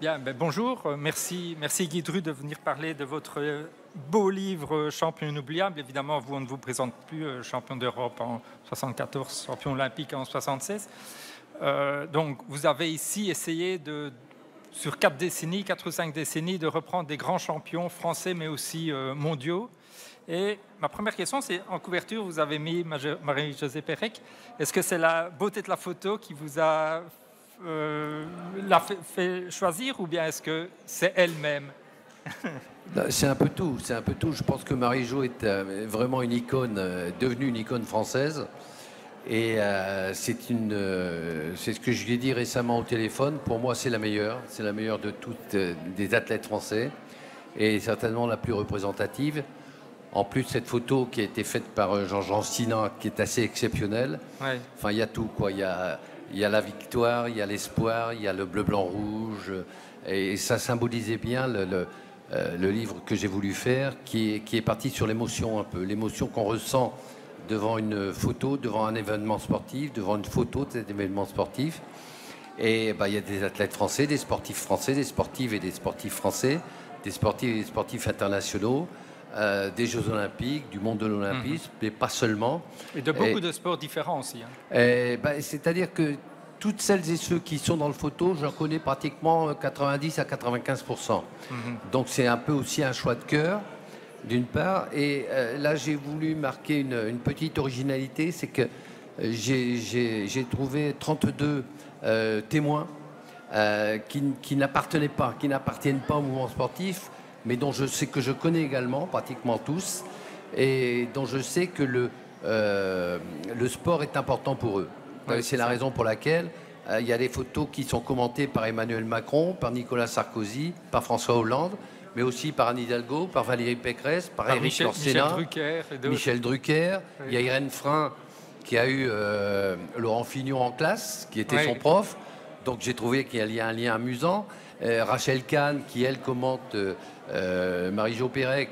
Bien, ben bonjour, merci Guy Dru de venir parler de votre beau livre Champion inoubliable. Évidemment, vous, on ne vous présente plus champion d'Europe en 74, champion olympique en 76. Donc, vous avez ici essayé sur 4 décennies, 4 ou 5 décennies, de reprendre des grands champions français, mais aussi mondiaux. Et ma première question, c'est en couverture, vous avez mis Marie-Josée Pérec. Est-ce que c'est la beauté de la photo qui vous a l'a fait choisir, ou bien est-ce que c'est elle-même? C'est un peu tout, c'est un peu tout. Je pense que Marie-Jo est vraiment une icône, devenue une icône française. Et c'est ce que je lui ai dit récemment au téléphone. Pour moi, c'est la meilleure. C'est la meilleure de toutes des athlètes français et certainement la plus représentative. En plus, cette photo qui a été faite par Jean-Jean Stina, qui est assez exceptionnelle. Ouais. Enfin, il y a tout, quoi. Il y a la victoire, il y a l'espoir, il y a le bleu, blanc, rouge. Et ça symbolisait bien le livre que j'ai voulu faire, qui est parti sur l'émotion un peu. L'émotion qu'on ressent devant une photo, devant un événement sportif, devant une photo de cet événement sportif. Et il y a des athlètes français, des sportifs français, des sportives et des sportifs français, des sportifs et des sportifs internationaux, des Jeux Olympiques, du monde de l'Olympisme, mais pas seulement. Et de beaucoup de sports différents aussi. C'est-à-dire que toutes celles et ceux qui sont dans le photo, j'en connais pratiquement 90 à 95%. Donc c'est un peu aussi un choix de cœur, d'une part. Et là, j'ai voulu marquer une petite originalité, c'est que j'ai trouvé 32 témoins qui n'appartiennent pas au mouvement sportif, mais dont je sais que je connais également, pratiquement tous, et dont je sais que le sport est important pour eux. Oui, c'est la raison pour laquelle il y a des photos qui sont commentées par Emmanuel Macron, par Nicolas Sarkozy, par François Hollande, mais aussi par Anne Hidalgo, par Valérie Pécresse, par Éric Orsena, Michel Drucker. Oui. Il y a Irène Frein qui a eu Laurent Fignon en classe, qui était son prof. Donc j'ai trouvé qu'il y a un lien amusant. Rachel Kahn, qui elle commente Marie-Jo Pérec,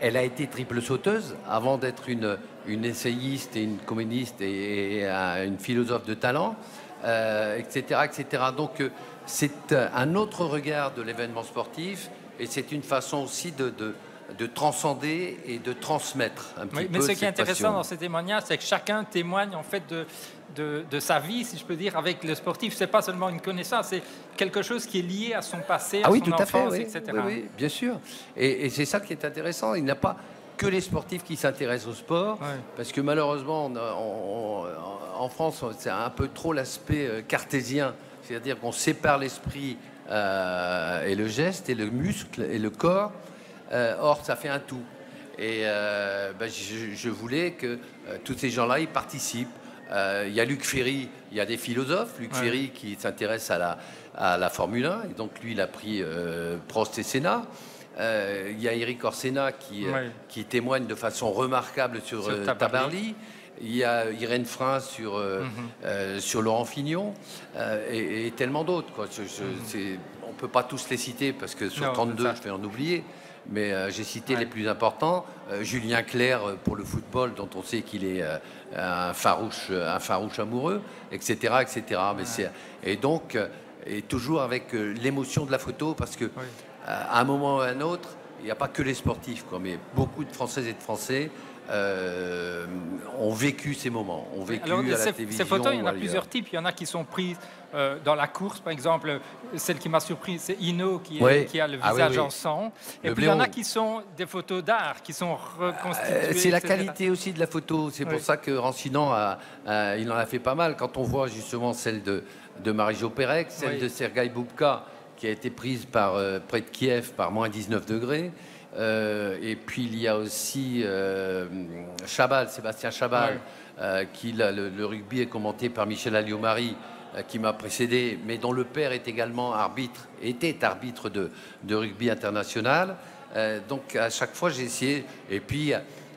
elle a été triple sauteuse avant d'être une essayiste et une comédiste et une philosophe de talent, etc., etc. Donc c'est un autre regard de l'événement sportif et c'est une façon aussi de transcender et de transmettre un petit peu. Mais ce qui est intéressant passion dans ces témoignages, c'est que chacun témoigne en fait de sa vie, si je peux dire, avec le sportif. C'est pas seulement une connaissance, c'est quelque chose qui est lié à son passé, à son enfance, etc. Oui, bien sûr. Et c'est ça qui est intéressant. Il n'y a pas que les sportifs qui s'intéressent au sport, parce que malheureusement, en France, c'est un peu trop l'aspect cartésien, c'est-à-dire qu'on sépare l'esprit et le geste et le muscle et le corps. Or, ça fait un tout. Et je voulais que tous ces gens-là, ils participent. Il y a Luc Ferry, il y a des philosophes. Luc Ferry qui s'intéresse à la Formule 1, et donc lui, il a pris Prost et Senna. Il y a Éric Orsena qui témoigne de façon remarquable sur Tabarly. Il y a Irène Frein sur Laurent Fignon et tellement d'autres. On ne peut pas tous les citer parce que sur 32, je vais en oublier. Mais j'ai cité les plus importants. Julien Clerc pour le football, dont on sait qu'il est un farouche amoureux, etc., etc. Et donc, et toujours avec l'émotion de la photo, parce que à un moment ou à un autre, il n'y a pas que les sportifs, mais beaucoup de Françaises et de Français ont vécu ces moments, ont vécu à la télévision. Ces photos, il y en a plusieurs types. Il y en a qui sont prises dans la course, par exemple. Celle qui m'a surpris, c'est Hinault qui a le visage en sang. Et puis il y en a qui sont des photos d'art, qui sont reconstituées. C'est la qualité aussi de la photo. C'est pour ça que Rancinan, il en a fait pas mal. Quand on voit justement celle de Marie-Jo Pérec, celle de Sergueï Boubka, qui a été prise près de Kiev par moins 19 degrés. Et puis il y a aussi Sébastien Chabal, qui le rugby est commenté par Michel Alliot-Marie, qui m'a précédé, mais dont le père est également était arbitre de rugby international. Donc à chaque fois j'ai essayé. Et puis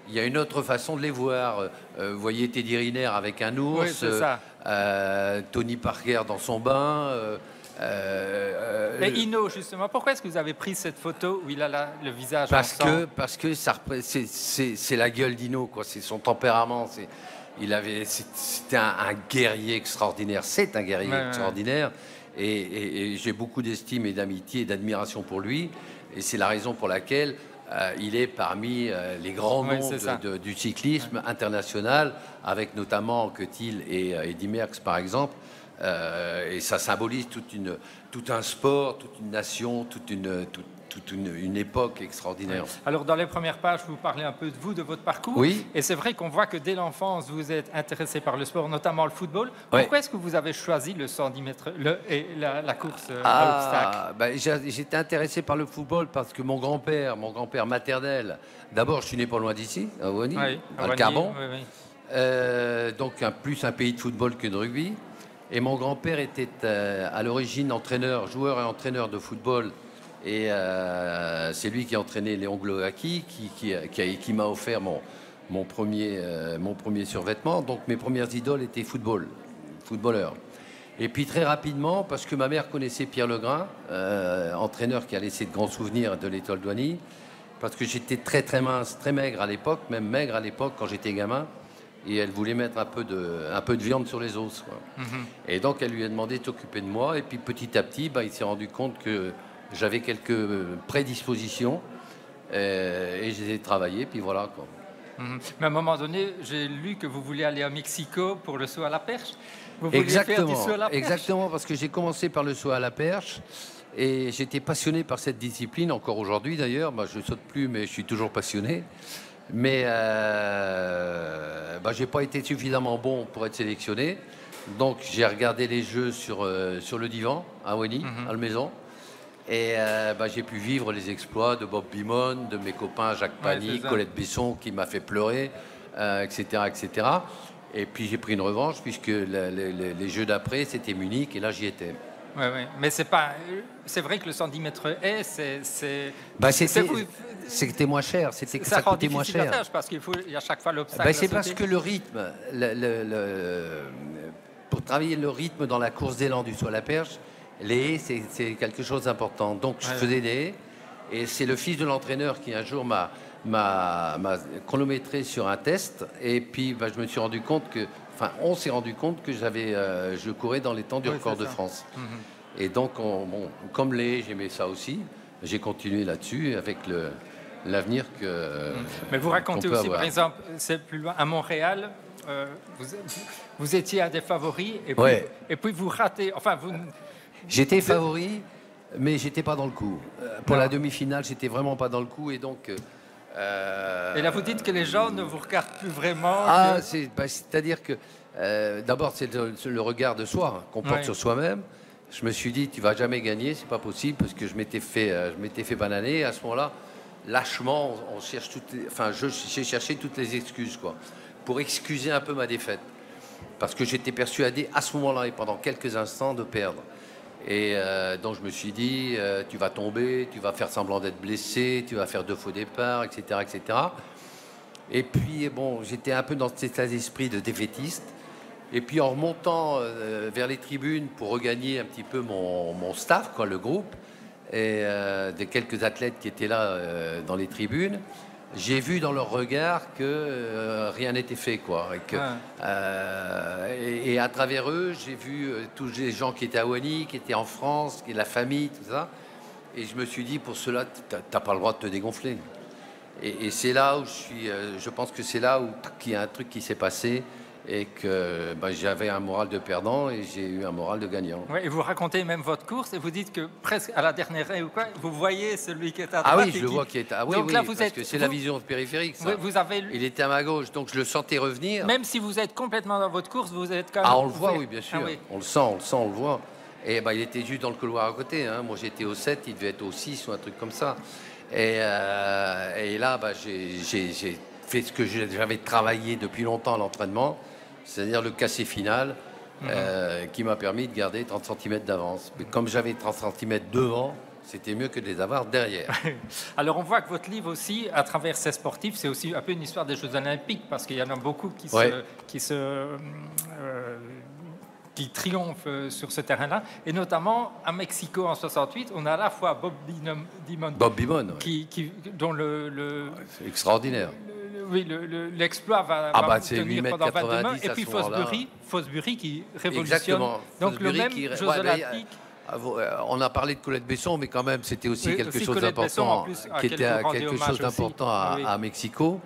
il y a une autre façon de les voir. Vous voyez Teddy Riner avec un ours, Tony Parker dans son bain. Et Hinault, justement, pourquoi est-ce que vous avez pris cette photo où il a le visage en sang? Parce que c'est la gueule d'Hinault, c'est son tempérament. C'était un guerrier extraordinaire. C'est un guerrier extraordinaire. Et j'ai beaucoup d'estime et d'amitié et d'admiration pour lui. Et c'est la raison pour laquelle il est parmi les grands noms du cyclisme international, avec notamment Anquetil et Eddy Merckx, par exemple. Et ça symbolise tout un sport, toute une nation, toute une époque extraordinaire. Alors, dans les premières pages, vous parlez un peu de vous, de votre parcours. Oui. Et c'est vrai qu'on voit que dès l'enfance, vous êtes intéressé par le sport, notamment le football. Pourquoi est-ce que vous avez choisi le 110 mètres et la course à l'obstacle? J'étais intéressé par le football parce que mon grand-père maternel, d'abord, je suis né pas loin d'ici, à Ouani, dans le Carbon. Donc, plus un pays de football que de rugby. Et mon grand-père était à l'origine joueur et entraîneur de football. Et c'est lui qui a entraîné Léon Glohaki, qui m'a offert mon premier survêtement. Donc mes premières idoles étaient footballeurs. Et puis très rapidement, parce que ma mère connaissait Pierre Legrain, entraîneur qui a laissé de grands souvenirs de l'Étoile Douany, parce que j'étais très très mince, très maigre à l'époque, même maigre à l'époque quand j'étais gamin. Et elle voulait mettre un peu de viande sur les os, quoi. Et donc elle lui a demandé de s'occuper de moi. Et puis petit à petit, il s'est rendu compte que j'avais quelques prédispositions et je les ai travaillées, puis voilà, quoi. Mais à un moment donné, j'ai lu que vous vouliez aller à Mexico pour le saut à la perche. Vous vouliez Exactement, faire du saut à la perche. exactement, parce que j'ai commencé par le saut à la perche et j'étais passionné par cette discipline, encore aujourd'hui d'ailleurs. Je ne saute plus, mais je suis toujours passionné. Mais j'ai pas été suffisamment bon pour être sélectionné. Donc j'ai regardé les Jeux sur le divan à Ouani, à la maison. Et j'ai pu vivre les exploits de Bob Beamon, de mes copains Jacques Pani, Colette Besson, qui m'a fait pleurer, etc., etc. Et puis j'ai pris une revanche, puisque les Jeux d'après, c'était Munich, et là j'y étais. Oui, mais c'est vrai que le 110 mètres haies, c'était moins cher, ça coûtait moins cher. Parce qu'il y a chaque fois l'obstacle. C'est parce que le rythme, pour travailler le rythme dans la course d'élan du saut à la perche, les haies, c'est quelque chose d'important. Donc je faisais des haies, et c'est le fils de l'entraîneur qui un jour m'a chronométré sur un test, et puis je me suis rendu compte on s'est rendu compte que je courais dans les temps du record de France. Et donc, comme les haies, j'aimais ça aussi. J'ai continué là-dessus avec l'avenir que. Mais vous racontez aussi, avoir. Par exemple, c'est plus loin, à Montréal, vous étiez un des favoris, et puis vous ratez. J'étais favori, mais j'étais pas dans le coup. Pour la demi-finale, j'étais vraiment pas dans le coup, et donc. Et là, vous dites que les gens ne vous regardent plus vraiment. C'est-à-dire que d'abord, c'est le regard de soi qu'on porte sur soi-même. Je me suis dit, tu vas jamais gagner, c'est pas possible, parce que je m'étais fait bananer. À ce moment-là, lâchement, j'ai cherché toutes les excuses, quoi, pour excuser un peu ma défaite, parce que j'étais persuadé à ce moment-là et pendant quelques instants de perdre. Et donc je me suis dit, tu vas tomber, tu vas faire semblant d'être blessé, tu vas faire 2 faux départs, etc., etc. Et puis j'étais un peu dans cet état d'esprit de défaitiste. Et puis en remontant vers les tribunes pour regagner un petit peu mon staff, le groupe, et des quelques athlètes qui étaient là dans les tribunes, j'ai vu dans leur regard que rien n'était fait, quoi. Et à travers eux, j'ai vu tous les gens qui étaient à Ouani, qui étaient en France, qui la famille, tout ça. Et je me suis dit, pour cela, t'as pas le droit de te dégonfler. Et c'est là où je pense que c'est là où il y a un truc qui s'est passé, et que j'avais un moral de perdant et j'ai eu un moral de gagnant. Ouais, et vous racontez même votre course et vous dites que presque à la dernière haie ou quoi, vous voyez celui qui est à droite. Ah oui, je le vois qui est à droite. Donc là, parce que c'est la vision périphérique, ça. Il était à ma gauche, donc je le sentais revenir. Même si vous êtes complètement dans votre course, vous êtes quand même... Ah, on le voit, oui, bien sûr. On le sent, on le voit. Et il était juste dans le couloir à côté. Hein. Moi, j'étais au 7, il devait être au 6 ou un truc comme ça. Et là, j'ai fait ce que j'avais travaillé depuis longtemps à l'entraînement, c'est-à-dire le cassé final, qui m'a permis de garder 30 cm d'avance. Mais comme j'avais 30 cm devant, c'était mieux que de les avoir derrière. Alors on voit que votre livre aussi, à travers ces sportifs, c'est aussi un peu une histoire des Jeux Olympiques, parce qu'il y en a beaucoup qui triomphent sur ce terrain-là. Et notamment, à Mexico, en 68, on a à la fois Bob Beamon, dont c'est extraordinaire. L'exploit va tenir pendant 22 mois. Et puis Fosbury qui révolutionne. Donc le même Jeux Olympiques On a parlé de Colette Besson, mais quand même, c'était aussi quelque chose d'important, qui était quelque chose d'important à Mexico,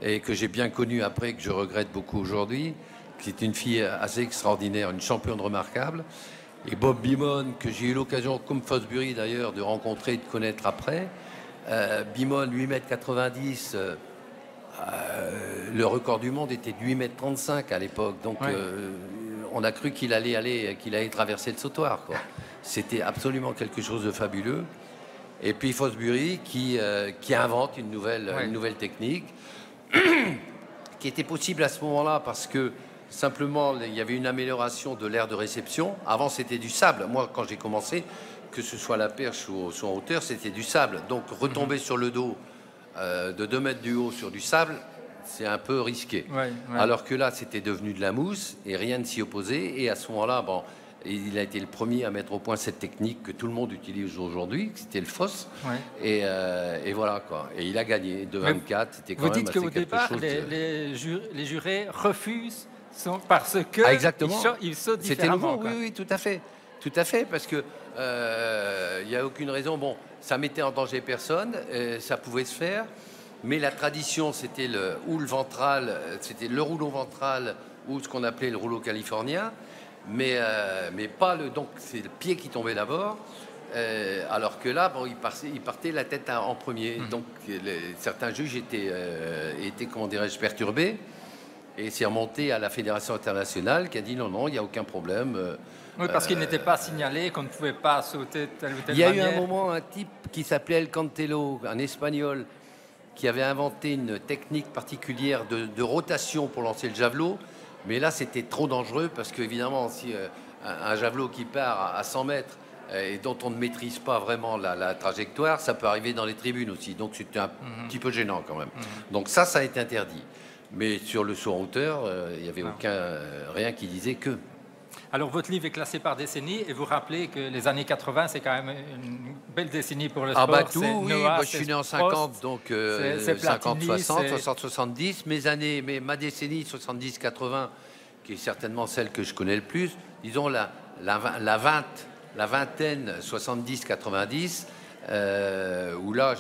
et que j'ai bien connu après, que je regrette beaucoup aujourd'hui. C'est une fille assez extraordinaire, une championne remarquable. Et Bob Beamon, que j'ai eu l'occasion, comme Fosbury d'ailleurs, de rencontrer et de connaître après. Beamon, 8,90 m. Le record du monde était de 8,35 m à l'époque. Donc, on a cru qu'il allait traverser le sautoir, quoi. C'était absolument quelque chose de fabuleux. Et puis Fosbury qui invente une nouvelle technique qui était possible à ce moment-là parce que simplement il y avait une amélioration de l'aire de réception. Avant c'était du sable. Moi quand j'ai commencé, que ce soit à la perche ou en hauteur, c'était du sable. Donc retomber sur le dos de 2 mètres du haut sur du sable, c'est un peu risqué. Alors que là c'était devenu de la mousse et rien ne s'y opposait. Et à ce moment-là, bon, il a été le premier à mettre au point cette technique que tout le monde utilise aujourd'hui, c'était le FOSS. Et voilà, quoi. Et il a gagné de 24. C'était quand même assez quelque chose. Vous dites qu'au départ, les jurés refusent parce que ils sautent différemment. C'était nouveau, oui, tout à fait. Tout à fait, parce que il n'y a aucune raison. Bon, ça mettait en danger personne, ça pouvait se faire. Mais la tradition, c'était le rouleau ventral ou ce qu'on appelait le rouleau californien. Mais pas le. Donc c'est le pied qui tombait d'abord, alors que là, bon, il partait la tête en premier. Donc certains juges étaient comment dirais-je, perturbés, et c'est remonté à la fédération internationale qui a dit non, il n'y a aucun problème. Oui, parce qu'il n'était pas signalé qu'on ne pouvait pas sauter telle ou telle manière. Il y a eu un moment un type qui s'appelait El Cantelo, un Espagnol, qui avait inventé une technique particulière de rotation pour lancer le javelot. Mais là, c'était trop dangereux parce qu'évidemment, si un javelot qui part à 100 mètres et dont on ne maîtrise pas vraiment la trajectoire, ça peut arriver dans les tribunes aussi. Donc, c'était un petit peu gênant quand même. Donc ça a été interdit. Mais sur le saut en hauteur, il n'y avait rien qui disait que. Alors, votre livre est classé par décennie et vous rappelez que les années 80, c'est quand même une belle décennie pour le sport. Ah bah tout, oui, moi, je suis né en 50, donc 50, 60, 60, 70. Ma décennie 70-80, qui est certainement celle que je connais le plus, disons la vingtaine 70-90, où là,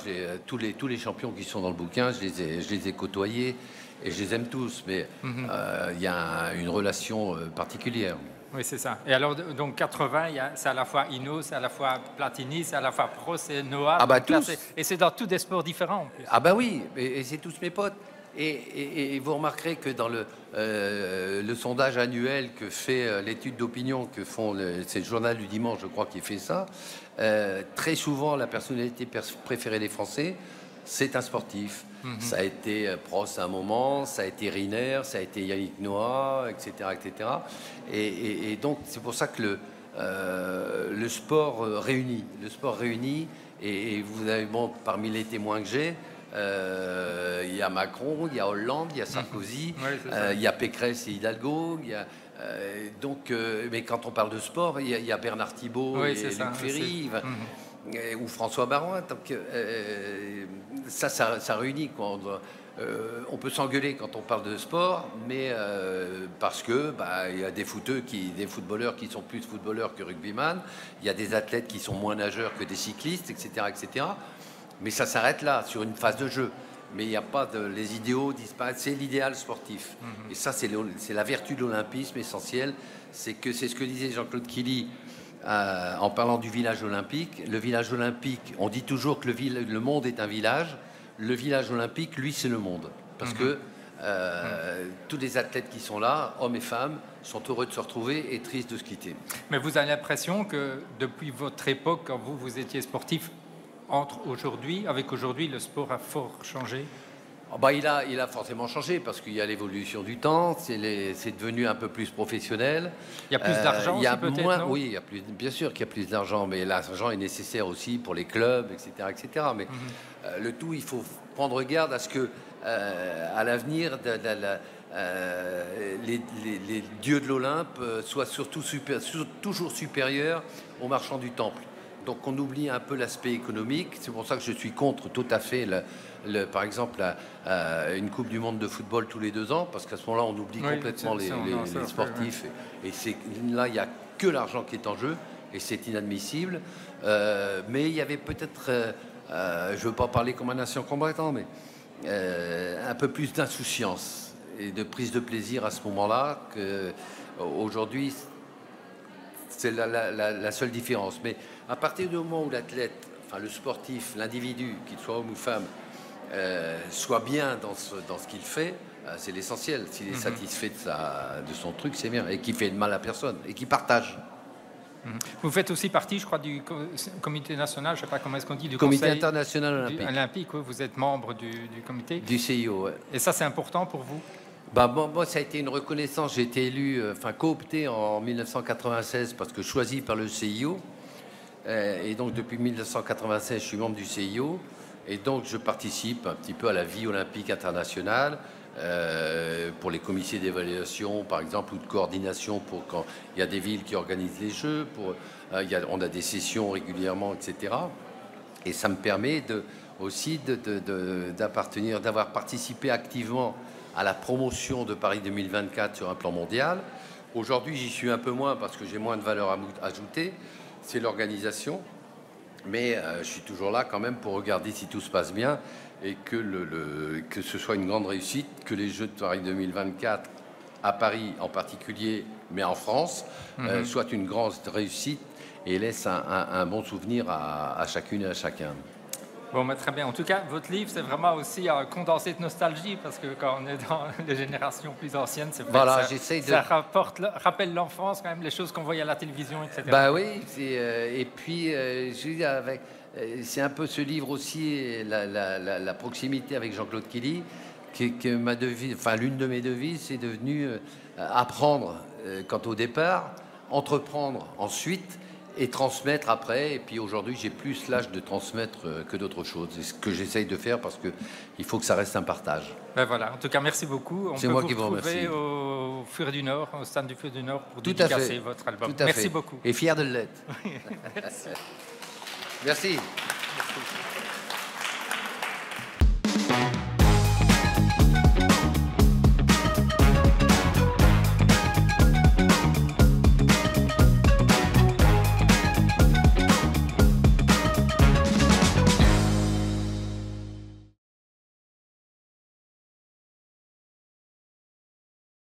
tous les champions qui sont dans le bouquin, je les ai côtoyés et je les aime tous, mais il y a une relation particulière. Oui, c'est ça. Et alors, donc 80, c'est à la fois Hinault, c'est à la fois Platini, c'est à la fois Prost et Noah. Ah bah tous. Et c'est dans tous des sports différents. En plus. Ah bah oui, et c'est tous mes potes. Et vous remarquerez que dans le sondage annuel que fait l'étude d'opinion que font, c'est le journal du dimanche, je crois, qui fait ça, très souvent la personnalité préférée des Français, c'est un sportif. Ça a été Prost à un moment, ça a été Riner, ça a été Yannick Noah, etc. etc. Et donc, c'est pour ça que le sport réunit. Le sport réunit, et vous avez, bon, parmi les témoins que j'ai, il y a Macron, il y a Hollande, il y a Sarkozy, il y a Pécresse et Hidalgo, il y a... mais quand on parle de sport, il y a Bernard Thibault et Luc Ferry, ou François Baroin. Donc, ça réunit, quoi. On peut s'engueuler quand on parle de sport, mais parce que il y a des footballeurs qui sont plus footballeurs que rugbyman, il y a des athlètes qui sont moins nageurs que des cyclistes, etc., etc. Mais ça s'arrête là, sur une phase de jeu. Mais il n'y a pas les idéaux disparaissent. C'est l'idéal sportif. Et ça, c'est la vertu de l'olympisme essentielle. C'est ce que disait Jean-Claude Killy en parlant du village olympique. Le village olympique, on dit toujours que le monde est un village. Le village olympique, lui, c'est le monde. Parce que tous les athlètes qui sont là, hommes et femmes, sont heureux de se retrouver et tristes de se quitter. Mais vous avez l'impression que depuis votre époque, quand vous étiez sportif, avec aujourd'hui, le sport a fort changé? Il a forcément changé parce qu'il y a l'évolution du temps, c'est devenu un peu plus professionnel. Il y a plus d'argent aussi, peut-être, oui, bien sûr qu'il y a plus d'argent, mais l'argent est nécessaire aussi pour les clubs, etc. etc. Mais le tout, il faut prendre garde à ce que, à l'avenir, les dieux de l'Olympe soient toujours supérieurs aux marchands du temple. Donc on oublie un peu l'aspect économique. C'est pour ça que je suis contre tout à fait, par exemple, une Coupe du Monde de football tous les 2 ans, parce qu'à ce moment-là, on oublie complètement les sportifs. Et là, il n'y a que l'argent qui est en jeu. et c'est inadmissible. Mais il y avait peut-être, je ne veux pas parler comme un ancien combattant, mais un peu plus d'insouciance et de prise de plaisir à ce moment-là qu'aujourd'hui, c'est la seule différence. Mais à partir du moment où l'athlète, enfin le sportif, l'individu, qu'il soit homme ou femme, soit bien dans ce qu'il fait, c'est l'essentiel. S'il est satisfait de son truc, c'est bien. Et qui fait de mal à personne. Et qui partage. Vous faites aussi partie, je crois, du comité national, je ne sais pas comment est-ce qu'on dit, du Comité Conseil international olympique. Oui, vous êtes membre du comité. Du CIO, ouais. Et ça, c'est important pour vous? Moi, ça a été une reconnaissance. J'ai été élu, coopté en 1996 parce que choisi par le CIO. Et donc, depuis 1996, je suis membre du CIO. Et donc, je participe un petit peu à la vie olympique internationale. Pour les comités d'évaluation, par exemple, ou de coordination pour quand il y a des villes qui organisent les Jeux. On a des sessions régulièrement, etc. Et ça me permet aussi d'avoir participé activement à la promotion de Paris 2024 sur un plan mondial. Aujourd'hui, j'y suis un peu moins parce que j'ai moins de valeur ajoutée. C'est l'organisation. Mais je suis toujours là quand même pour regarder si tout se passe bien et que ce soit une grande réussite, que les Jeux de Paris 2024, à Paris en particulier, mais en France, soient une grande réussite et laissent un bon souvenir à chacune et à chacun. Bon, très bien. En tout cas, votre livre, c'est vraiment aussi un condensé de nostalgie, parce que quand on est dans les générations plus anciennes, c'est vrai que ça rappelle l'enfance, quand même, les choses qu'on voyait à la télévision, etc. Bah oui, et puis, c'est un peu ce livre aussi, la proximité avec Jean-Claude Killy, que ma devise, enfin l'une de mes devises, c'est devenu apprendre quant au départ, entreprendre ensuite, et transmettre après. Et puis aujourd'hui, j'ai plus l'âge de transmettre que d'autres choses. C'est ce que j'essaye de faire parce qu'il faut que ça reste un partage. Ben voilà. En tout cas, merci beaucoup. C'est moi qui vous remercie. Au Furet du Nord, au stand du Furet du Nord, pour dédicacer votre album. Merci beaucoup. Et fier de l'être. Merci. Merci.